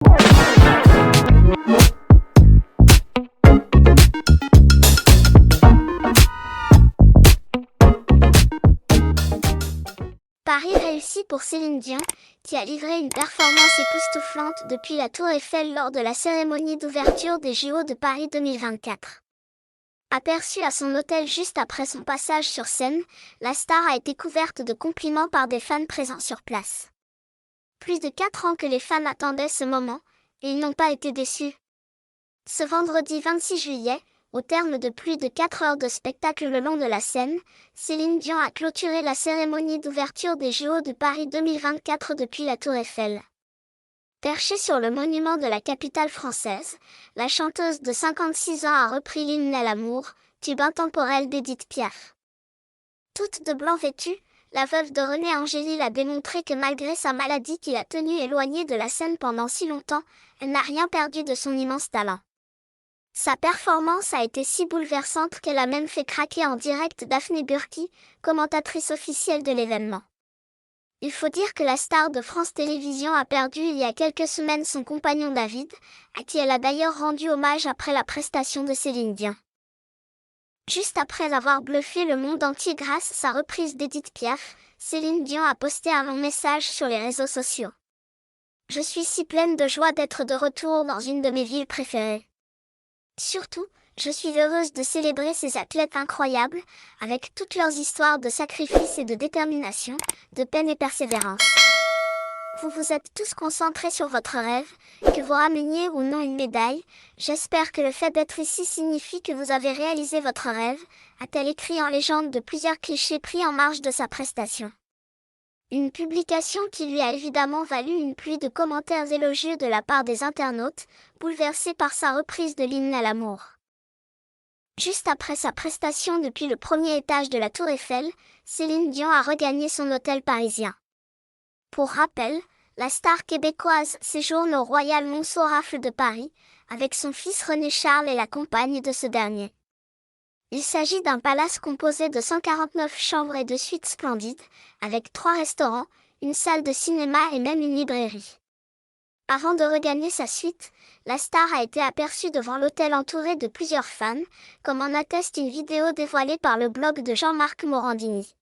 Pari réussi pour Céline Dion, qui a livré une performance époustouflante depuis la Tour Eiffel lors de la cérémonie d'ouverture des JO de Paris 2024. Aperçue à son hôtel juste après son passage sur scène, la star a été couverte de compliments par des fans présents sur place. Plus de 4 ans que les fans attendaient ce moment, et ils n'ont pas été déçus. Ce vendredi 26 juillet, au terme de plus de 4 heures de spectacle le long de la Seine, Céline Dion a clôturé la cérémonie d'ouverture des JO de Paris 2024 depuis la Tour Eiffel. Perchée sur le monument de la capitale française, la chanteuse de 56 ans a repris l'hymne à l'amour, tube intemporel d'Édith Piaf. Toute de blanc vêtue, la veuve de René Angélil a démontré que malgré sa maladie qui l'a tenue éloignée de la scène pendant si longtemps, elle n'a rien perdu de son immense talent. Sa performance a été si bouleversante qu'elle a même fait craquer en direct Daphné Burki, commentatrice officielle de l'événement. Il faut dire que la star de France Télévisions a perdu il y a quelques semaines son compagnon David, à qui elle a d'ailleurs rendu hommage après la prestation de Céline Dion. Juste après avoir bluffé le monde entier grâce à sa reprise d'Édith Piaf, Céline Dion a posté un long message sur les réseaux sociaux. « Je suis si pleine de joie d'être de retour dans une de mes villes préférées. Surtout, je suis heureuse de célébrer ces athlètes incroyables, avec toutes leurs histoires de sacrifice et de détermination, de peine et persévérance. Vous vous êtes tous concentrés sur votre rêve, que vous rameniez ou non une médaille. J'espère que le fait d'être ici signifie que vous avez réalisé votre rêve, a-t-elle écrit en légende de plusieurs clichés pris en marge de sa prestation. Une publication qui lui a évidemment valu une pluie de commentaires élogieux de la part des internautes, bouleversés par sa reprise de l'hymne à l'amour. Juste après sa prestation depuis le premier étage de la Tour Eiffel, Céline Dion a regagné son hôtel parisien. Pour rappel, la star québécoise séjourne au Royal Montceau-Rafle de Paris, avec son fils René Charles et la compagne de ce dernier. Il s'agit d'un palace composé de 149 chambres et de suites splendides, avec 3 restaurants, une salle de cinéma et même une librairie. Avant de regagner sa suite, la star a été aperçue devant l'hôtel entourée de plusieurs fans, comme en atteste une vidéo dévoilée par le blog de Jean-Marc Morandini.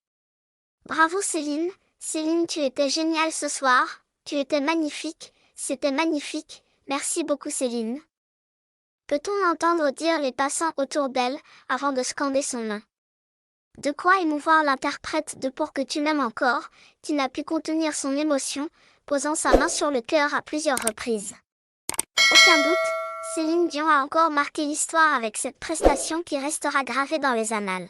Bravo Céline, Céline, tu étais géniale ce soir, tu étais magnifique, c'était magnifique, merci beaucoup Céline. Peut-on entendre dire les passants autour d'elle, avant de scander son nom. De quoi émouvoir l'interprète de Pour que tu m'aimes encore, qui n'a pu contenir son émotion, posant sa main sur le cœur à plusieurs reprises. Aucun doute, Céline Dion a encore marqué l'histoire avec cette prestation qui restera gravée dans les annales.